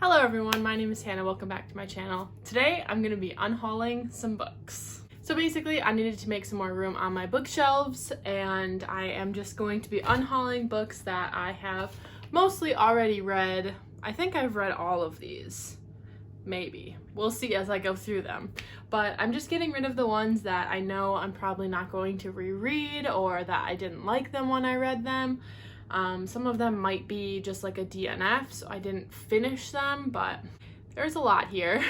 Hello everyone, my name is Hannah. Welcome back to my channel. Today I'm going to be unhauling some books. So basically I needed to make some more room on my bookshelves, and I am just going to be unhauling books that I have mostly already read. I think I've read all of these. Maybe. We'll see as I go through them. But I'm just getting rid of the ones that I know I'm probably not going to reread, or that I didn't like them when I read them. Some of them might be just like a DNF, so I didn't finish them, but there's a lot here.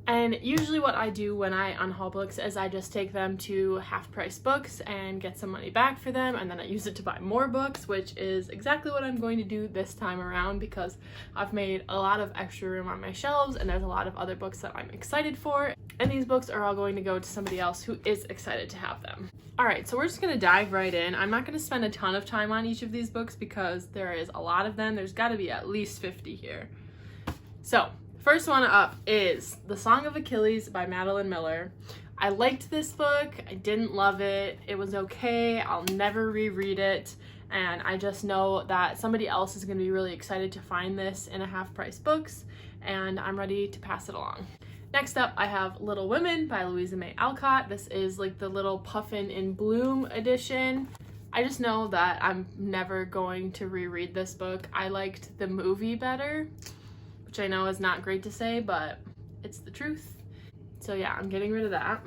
And usually what I do when I unhaul books is I just take them to half-price books and get some money back for them, and then I use it to buy more books, which is exactly what I'm going to do this time around because I've made a lot of extra room on my shelves and there's a lot of other books that I'm excited for, and these books are all going to go to somebody else who is excited to have them. Alright, so we're just going to dive right in. I'm not going to spend a ton of time on each of these books because there is a lot of them. There's got to be at least 50 here. So, first one up is The Song of Achilles by Madeline Miller. I liked this book. I didn't love it. It was okay. I'll never reread it. And I just know that somebody else is going to be really excited to find this in a half-price books, and I'm ready to pass it along. Next up, I have Little Women by Louisa May Alcott. This is like the Little Puffin in Bloom edition. I just know that I'm never going to reread this book. I liked the movie better, which I know is not great to say, but it's the truth. So yeah, I'm getting rid of that.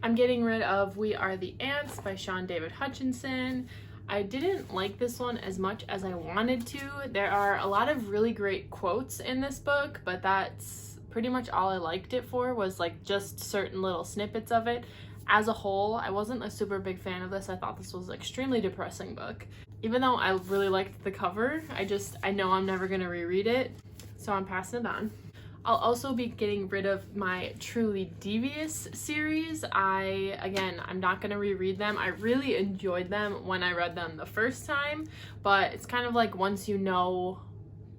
I'm getting rid of We Are the Ants by Sean David Hutchinson. I didn't like this one as much as I wanted to. There are a lot of really great quotes in this book, but that's pretty much all I liked it for, was like just certain little snippets of it. As a whole, I wasn't a super big fan of this. I thought this was an extremely depressing book. Even though I really liked the cover, I know I'm never gonna reread it, so I'm passing it on. I'll also be getting rid of my Truly Devious series. I'm not gonna reread them. I really enjoyed them when I read them the first time, but it's kind of like once you know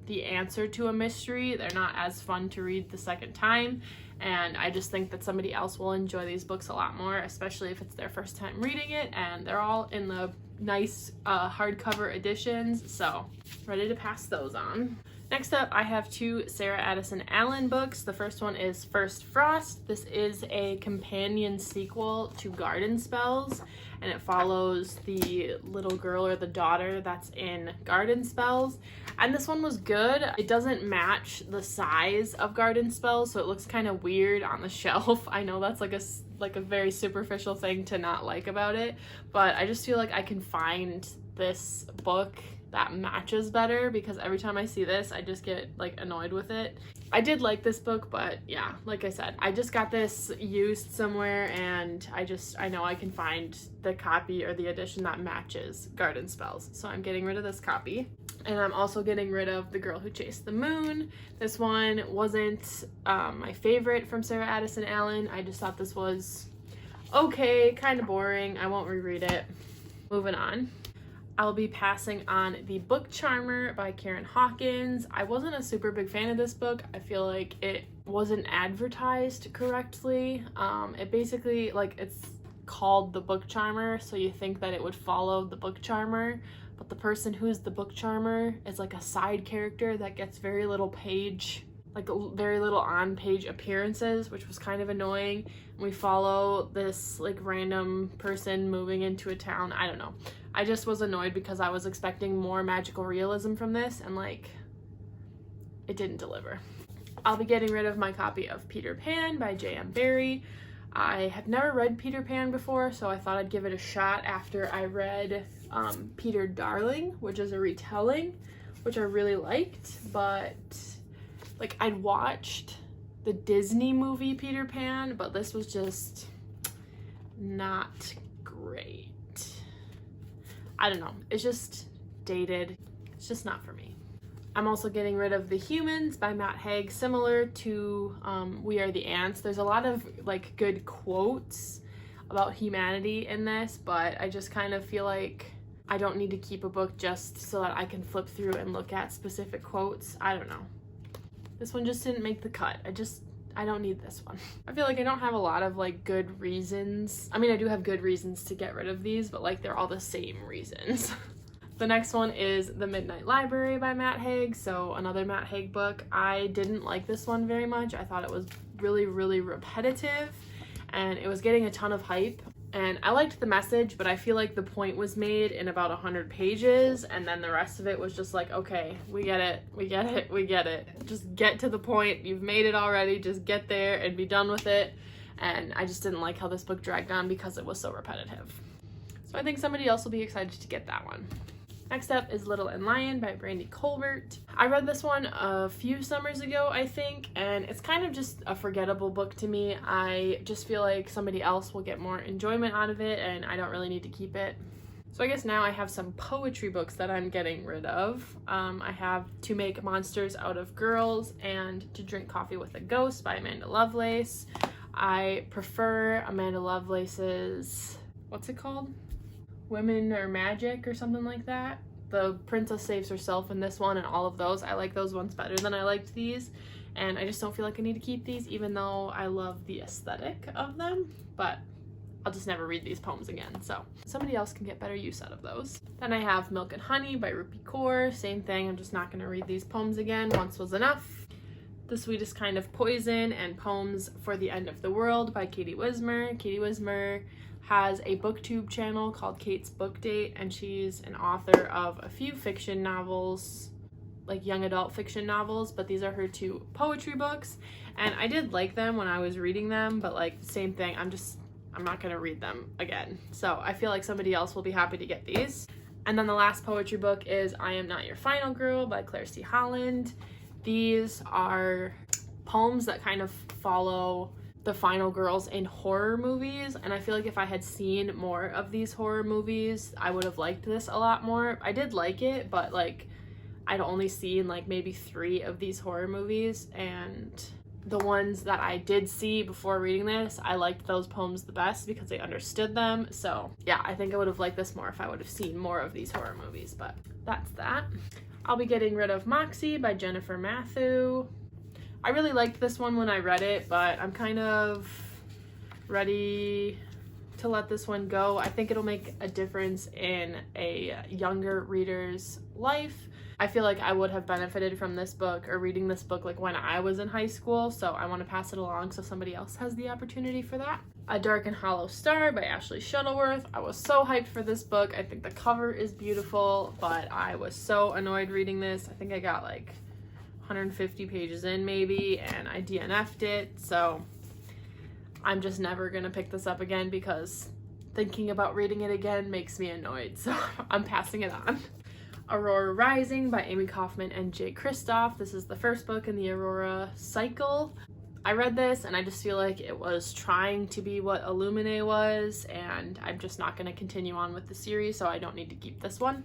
the answer to a mystery, they're not as fun to read the second time, and I just think that somebody else will enjoy these books a lot more, especially if it's their first time reading it, and they're all in the nice hardcover editions, so ready to pass those on. Next up, I have two Sarah Addison Allen books. The first one is First Frost. This is a companion sequel to Garden Spells, and it follows the little girl or the daughter that's in Garden Spells. And this one was good. It doesn't match the size of Garden Spells, so it looks kind of weird on the shelf. I know that's like a very superficial thing to not like about it, but I just feel like I can find this book that matches better, because every time I see this I just get like annoyed with it. I did like this book, but yeah, like I said, I just got this used somewhere, and I know I can find the copy or the edition that matches Garden Spells, so I'm getting rid of this copy. And I'm also getting rid of The Girl Who Chased the Moon. This one wasn't my favorite from Sarah Addison Allen. I just thought this was okay, kind of boring. I won't reread it. Moving on. I'll be passing on The Book Charmer by Karen Hawkins. I wasn't a super big fan of this book. I feel like it wasn't advertised correctly. It basically, it's called The Book Charmer, so you think that it would follow The Book Charmer, but the person who's the book charmer is like a side character that gets very little on-page appearances, which was kind of annoying. And we follow this random person moving into a town. I don't know. I just was annoyed because I was expecting more magical realism from this, and it didn't deliver. I'll be getting rid of my copy of Peter Pan by J.M. Barrie. I have never read Peter Pan before, so I thought I'd give it a shot after I read Peter Darling, which is a retelling, which I really liked, but I'd watched the Disney movie Peter Pan, but this was just not great. I don't know, it's just dated. It's just not for me. I'm also getting rid of The Humans by Matt Haig, similar to We Are the Ants. There's a lot of good quotes about humanity in this, but I just kind of feel like I don't need to keep a book just so that I can flip through and look at specific quotes. I don't know. This one just didn't make the cut. I don't need this one. I feel like I don't have a lot of good reasons. I mean, I do have good reasons to get rid of these, but they're all the same reasons. The next one is The Midnight Library by Haig, so another Haig book. I didn't like this one very much. I thought it was really, really repetitive, and it was getting a ton of hype. And I liked the message, but I feel like the point was made in about 100 pages, and then the rest of it was just like, okay, we get it, we get it, we get it. Just get to the point. You've made it already. Just get there and be done with it. And I just didn't like how this book dragged on because it was so repetitive. So I think somebody else will be excited to get that one. Next up is Little and Lion by Brandy Colbert. I read this one a few summers ago, I think, and it's kind of just a forgettable book to me. I just feel like somebody else will get more enjoyment out of it, and I don't really need to keep it. So I guess now I have some poetry books that I'm getting rid of. I have To Make Monsters Out of Girls and To Drink Coffee with a Ghost by Amanda Lovelace. I prefer Amanda Lovelace's, what's it called? Women or Magic or something like that. The princess saves herself in this one and all of those. I like those ones better than I liked these, and I just don't feel like I need to keep these, even though I love the aesthetic of them, but I'll just never read these poems again, so somebody else can get better use out of those. Then I have Milk and Honey by Rupi Kaur. Same thing, I'm just not going to read these poems again. Once was enough. The Sweetest Kind of Poison and Poems for the End of the World by Katie Wismer. Katie Wismer has a booktube channel called Kate's Book Date, and she's an author of a few fiction novels, like young adult fiction novels, but these are her 2 poetry books, and I did like them when I was reading them, but like same thing, I'm not gonna read them again. So I feel like somebody else will be happy to get these. And then the last poetry book is I Am Not Your Final Girl by Claire C. Holland. These are poems that kind of follow the final girls in horror movies, and I feel like if I had seen more of these horror movies, I would have liked this a lot more. I did like it, but like I'd only seen like maybe 3 of these horror movies, and the ones that I did see before reading this, I liked those poems the best because I understood them. So yeah, I think I would have liked this more if I would have seen more of these horror movies, but that's that. I'll be getting rid of Moxie by Jennifer Matthew. I really liked this one when I read it, but I'm kind of ready to let this one go. I think it'll make a difference in a younger reader's life. I feel like I would have benefited from this book or reading this book like when I was in high school, so I want to pass it along so somebody else has the opportunity for that. A Dark and Hollow Star by Ashley Shuttleworth. I was so hyped for this book. I think the cover is beautiful, but I was so annoyed reading this. I think I got like 150 pages in maybe, and I DNF'd it, so I'm just never gonna pick this up again because thinking about reading it again makes me annoyed, so I'm passing it on. Aurora Rising by Amy Kaufman and Jay Kristoff. This is the first book in the Aurora cycle. I read this and I just feel like it was trying to be what Illuminae was, and I'm just not going to continue on with the series, so I don't need to keep this one.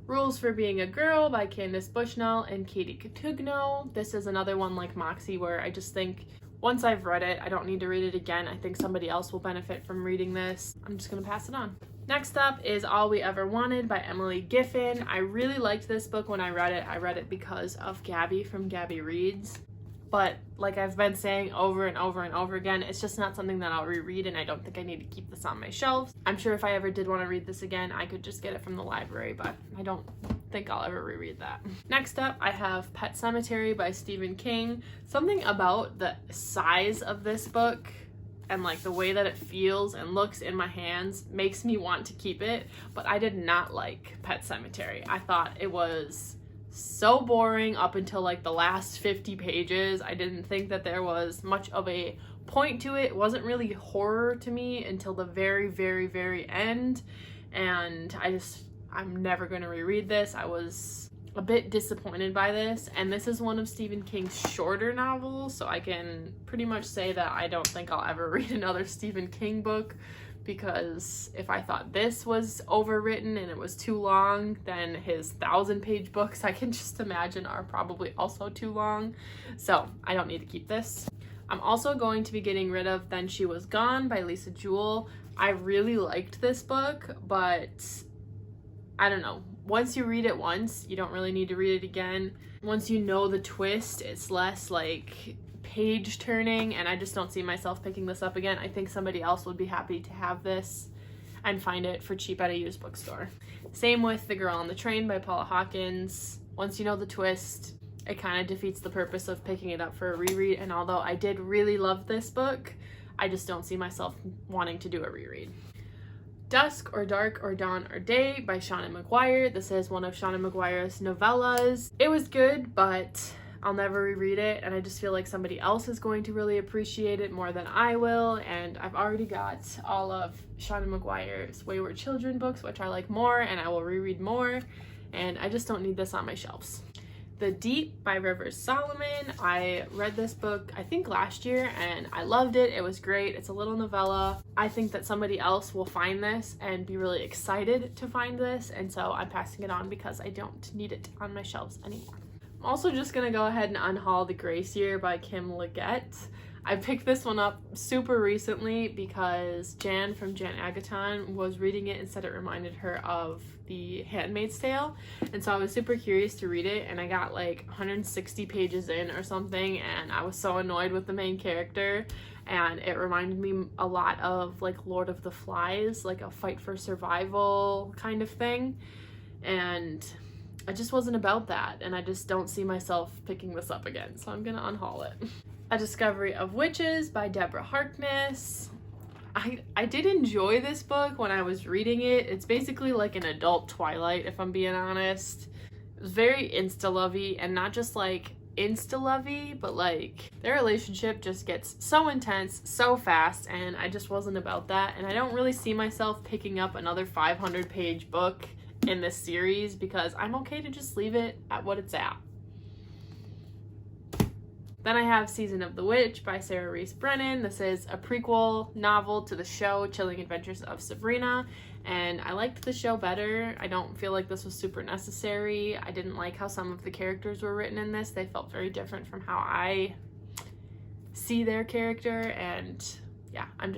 Rules for Being a Girl by Candace Bushnell and Katie Catugno. This is another one like Moxie where I just think once I've read it, I don't need to read it again. I think somebody else will benefit from reading this. I'm just going to pass it on. Next up is All We Ever Wanted by Emily Giffin. I really liked this book when I read it. I read it because of Gabby from Gabby Reads. But like I've been saying over and over and over again, it's just not something that I'll reread, and I don't think I need to keep this on my shelves. I'm sure if I ever did want to read this again, I could just get it from the library, but I don't think I'll ever reread that. Next up, I have Pet Sematary by Stephen King. Something about the size of this book and like the way that it feels and looks in my hands makes me want to keep it, but I did not like Pet Sematary. I thought it was so boring up until like the last 50 pages. I didn't think that there was much of a point to it. It wasn't really horror to me until the very, very, very end, and I'm never going to reread this. I was a bit disappointed by this, and this is one of Stephen King's shorter novels, so I can pretty much say that I don't think I'll ever read another Stephen King book, because if I thought this was overwritten and it was too long, then his 1,000-page books, I can just imagine, are probably also too long, so I don't need to keep this. I'm also going to be getting rid of Then She Was Gone by Lisa Jewell. I really liked this book, but I don't know. Once you read it once, you don't really need to read it again. Once you know the twist, it's less like page turning, and I just don't see myself picking this up again. I think somebody else would be happy to have this and find it for cheap at a used bookstore. Same with The Girl on the Train by Paula Hawkins. Once you know the twist, it kind of defeats the purpose of picking it up for a reread, and although I did really love this book, I just don't see myself wanting to do a reread. Dusk or Dark or Dawn or Day by Seanan McGuire. This is one of Seanan McGuire's novellas. It was good, but I'll never reread it, and I just feel like somebody else is going to really appreciate it more than I will, and I've already got all of Seanan McGuire's Wayward Children books, which I like more, and I will reread more, and I just don't need this on my shelves. The Deep by Rivers Solomon. I read this book, I think last year, and I loved it. It was great. It's a little novella. I think that somebody else will find this and be really excited to find this, and so I'm passing it on because I don't need it on my shelves anymore. I'm also just gonna go ahead and unhaul The Grace Year by Kim Liggett. I picked this one up super recently because Jan from Jan Agaton was reading it and said it reminded her of The Handmaid's Tale, and so I was super curious to read it, and I got like 160 pages in or something, and I was so annoyed with the main character, and it reminded me a lot of like Lord of the Flies, like a fight for survival kind of thing, and I just wasn't about that, and I just don't see myself picking this up again, so I'm gonna unhaul it. A Discovery of Witches by Deborah Harkness. I did enjoy this book when I was reading it. It's basically like an adult Twilight, if I'm being honest. It was very insta-lovey, and not just like insta-lovey, but like their relationship just gets so intense so fast, and I just wasn't about that, and I don't really see myself picking up another 500-page book in this series because I'm okay to just leave it at what it's at. Then I have Season of the Witch by Sarah Reese Brennan. This is a prequel novel to the show Chilling Adventures of Sabrina, and I liked the show better. I don't feel like this was super necessary. I didn't like how some of the characters were written in this. They felt very different from how I see their character, and yeah, I'm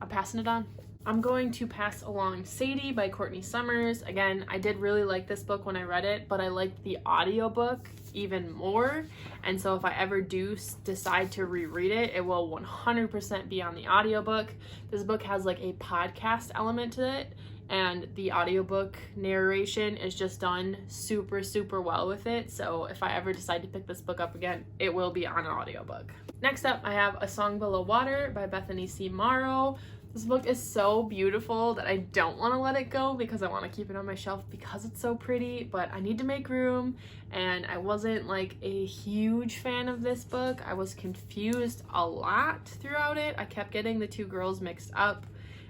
passing it on. I'm going to pass along Sadie by Courtney Summers. Again, I did really like this book when I read it, but I liked the audiobook even more, and so if I ever do decide to reread it, it will 100% be on the audiobook. This book has like a podcast element to it, and the audiobook narration is just done super well with it, so if I ever decide to pick this book up again, it will be on an audiobook. Next up, I have A Song Below Water by Bethany C. Morrow. This book is so beautiful that I don't want to let it go because I want to keep it on my shelf because it's so pretty, but I need to make room, and I wasn't like a huge fan of this book. I was confused a lot throughout it. I kept getting the two girls mixed up,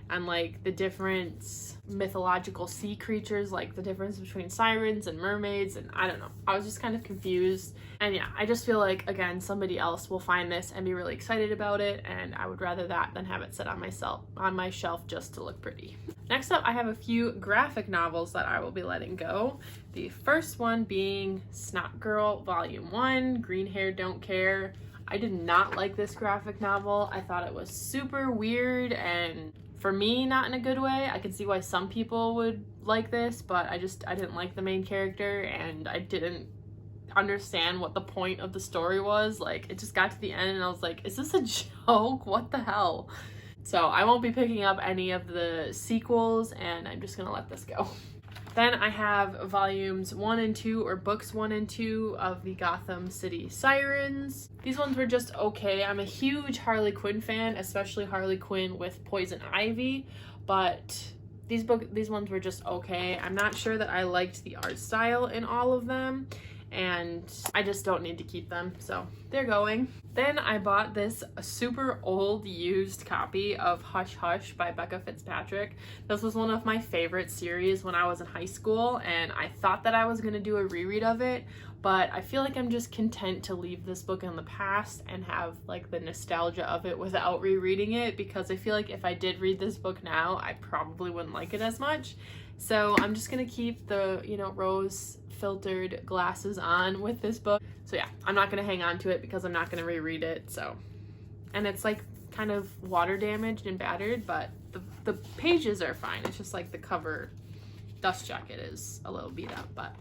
and like the different mythological sea creatures, like the difference between sirens and mermaids, and I don't know. I was just kind of confused. And yeah, I just feel like, again, somebody else will find this and be really excited about it, and I would rather that than have it sit on my shelf just to look pretty. Next up, I have a few graphic novels that I will be letting go. The first one being Snot Girl Volume 1, Green Hair Don't Care. I did not like this graphic novel. I thought it was super weird, and for me, not in a good way. I can see why some people would like this, but I didn't like the main character, and I didn't understand what the point of the story was. Like, it just got to the end and I was like, is this a joke? What the hell? So I won't be picking up any of the sequels, and I'm just gonna let this go. Then I have volumes 1 and 2, or books 1 and 2 of the Gotham City Sirens. These ones were just okay. I'm a huge Harley Quinn fan, especially Harley Quinn with Poison Ivy, but these ones were just okay. I'm not sure that I liked the art style in all of them, and I just don't need to keep them, so they're going. Then I bought this super old used copy of Hush Hush by Becca Fitzpatrick. This was one of my favorite series when I was in high school, and I thought that I was gonna do a reread of it, but I feel like I'm just content to leave this book in the past and have like the nostalgia of it without rereading it, because I feel like if I did read this book now, I probably wouldn't like it as much. So I'm just gonna keep the, rose filtered glasses on with this book. So yeah, I'm not gonna hang on to it because I'm not gonna reread it. So, and it's like kind of water damaged and battered, but the pages are fine. It's just like the cover dust jacket is a little beat up, but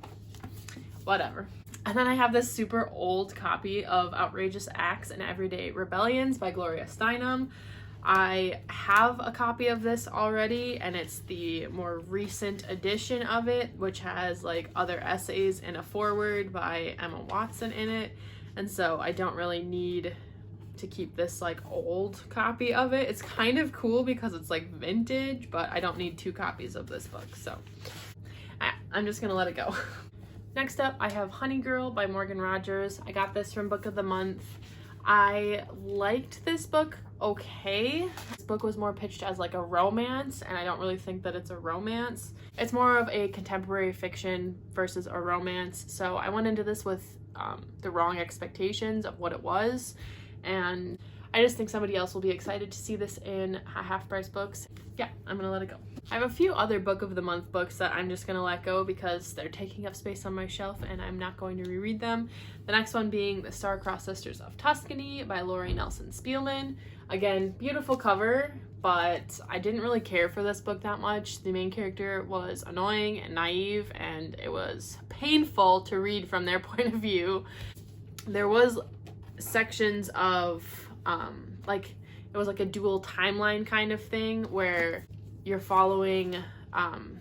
whatever. And then I have this super old copy of Outrageous Acts and Everyday Rebellions by Gloria Steinem. I have a copy of this already, and it's the more recent edition of it, which has like other essays and a foreword by Emma Watson in it, and so I don't really need to keep this like old copy of it. It's kind of cool because it's like vintage, but I don't need 2 copies of this book, so I'm just gonna let it go. Next up, I have Honey Girl by Morgan Rogers. I got this from Book of the Month. I liked this book okay. This book was more pitched as like a romance, and I don't really think that it's a romance. It's more of a contemporary fiction versus a romance, so I went into this with the wrong expectations of what it was, and I just think somebody else will be excited to see this in Half Price Books. Yeah, I'm gonna let it go. I have a few other Book of the Month books that I'm just gonna let go because they're taking up space on my shelf and I'm not going to reread them. The next one being The Star-Crossed Sisters of Tuscany by Lori Nelson Spielman. Again, beautiful cover, but I didn't really care for this book that much. The main character was annoying and naive, and it was painful to read from their point of view. There was sections of like it was like a dual timeline kind of thing where you're following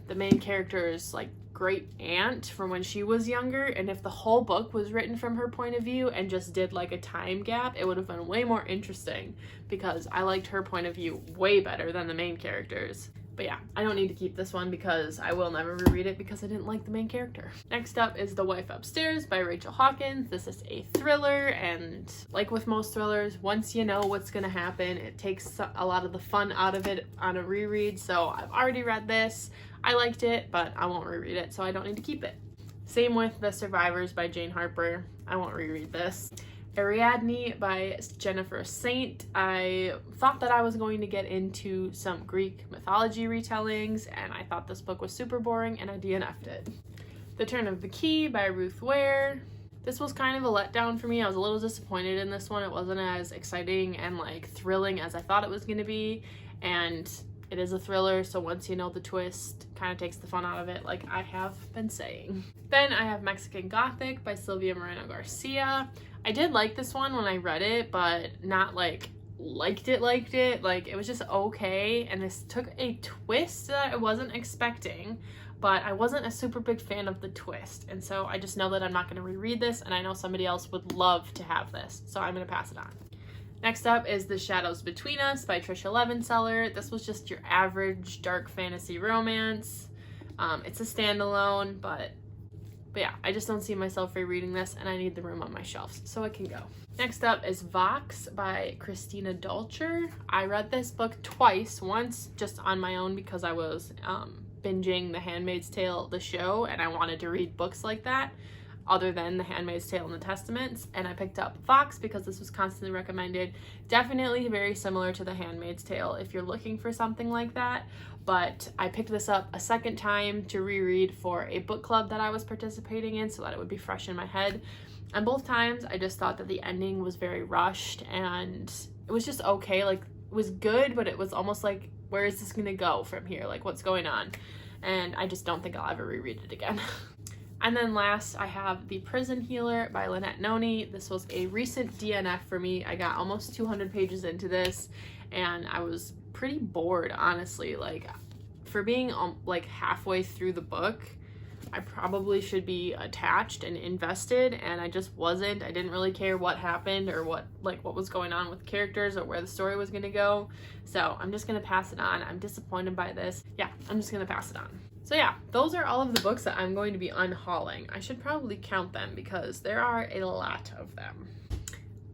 the main character's like great aunt from when she was younger, and if the whole book was written from her point of view and just did like a time gap, it would have been way more interesting because I liked her point of view way better than the main character's. But yeah, I don't need to keep this one because I will never reread it because I didn't like the main character. Next up is The Wife Upstairs by Rachel Hawkins. This is a thriller, and like with most thrillers, once you know what's gonna happen, it takes a lot of the fun out of it on a reread. So I've already read this. I liked it, but I won't reread it, so I don't need to keep it. Same with The Survivors by Jane Harper. I won't reread this. Ariadne by Jennifer Saint. I thought that I was going to get into some Greek mythology retellings, and I thought this book was super boring, and I DNF'd it. The Turn of the Key by Ruth Ware. This was kind of a letdown for me. I was a little disappointed in this one. It wasn't as exciting and like thrilling as I thought it was going to be, and it is a thriller, so once you know the twist, kind of takes the fun out of it, like I have been saying. Then I have Mexican Gothic by Silvia Moreno Garcia. I did like this one when I read it, but not like liked it. Like it was just okay, and this took a twist that I wasn't expecting, but I wasn't a super big fan of the twist, and so I just know that I'm not going to reread this, and I know somebody else would love to have this, so I'm going to pass it on. Next up is The Shadows Between Us by Trisha Levenseller. This was just your average dark fantasy romance. It's a standalone, but yeah, I just don't see myself rereading this, and I need the room on my shelves so it can go. Next up is Vox by Christina Dolcher. I read this book twice, once just on my own because I was binging The Handmaid's Tale, the show, and I wanted to read books like that other than The Handmaid's Tale and the Testaments, and I picked up Vox because this was constantly recommended. Definitely very similar to The Handmaid's Tale if you're looking for something like that, but I picked this up a second time to reread for a book club that I was participating in so that it would be fresh in my head, and both times I just thought that the ending was very rushed, and it was just okay. Like, it was good, but it was almost like, where is this gonna go from here? Like, what's going on? And I just don't think I'll ever reread it again. And then last, I have The Prison Healer by Lynette Noni. This was a recent DNF for me. I got almost 200 pages into this, and I was pretty bored, honestly. Like, for being like halfway through the book, I probably should be attached and invested, and I just wasn't. I didn't really care what happened or what was going on with characters or where the story was gonna go. So I'm just gonna pass it on. I'm disappointed by this. Yeah, I'm just gonna pass it on. So yeah, those are all of the books that I'm going to be unhauling. I should probably count them because there are a lot of them.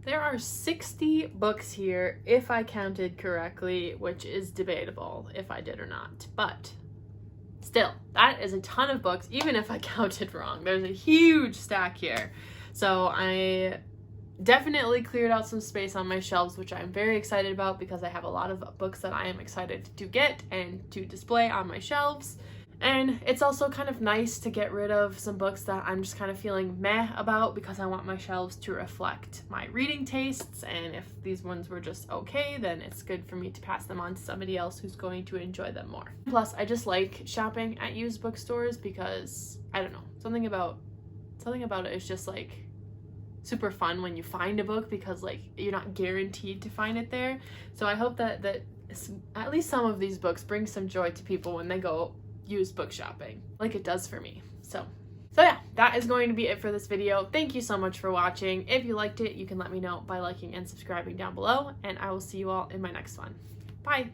There are 60 books here if I counted correctly, which is debatable if I did or not. But still, that is a ton of books, even if I counted wrong. There's a huge stack here. So I definitely cleared out some space on my shelves, which I'm very excited about because I have a lot of books that I am excited to get and to display on my shelves. And it's also kind of nice to get rid of some books that I'm just kind of feeling meh about because I want my shelves to reflect my reading tastes, and if these ones were just okay, then it's good for me to pass them on to somebody else who's going to enjoy them more. Plus, I just like shopping at used bookstores because, I don't know, something about it is just like super fun when you find a book, because like you're not guaranteed to find it there. So I hope that at least some of these books bring some joy to people when they go used book shopping, like it does for me. So yeah, that is going to be it for this video. Thank you so much for watching. If you liked it, you can let me know by liking and subscribing down below, and I will see you all in my next one. Bye!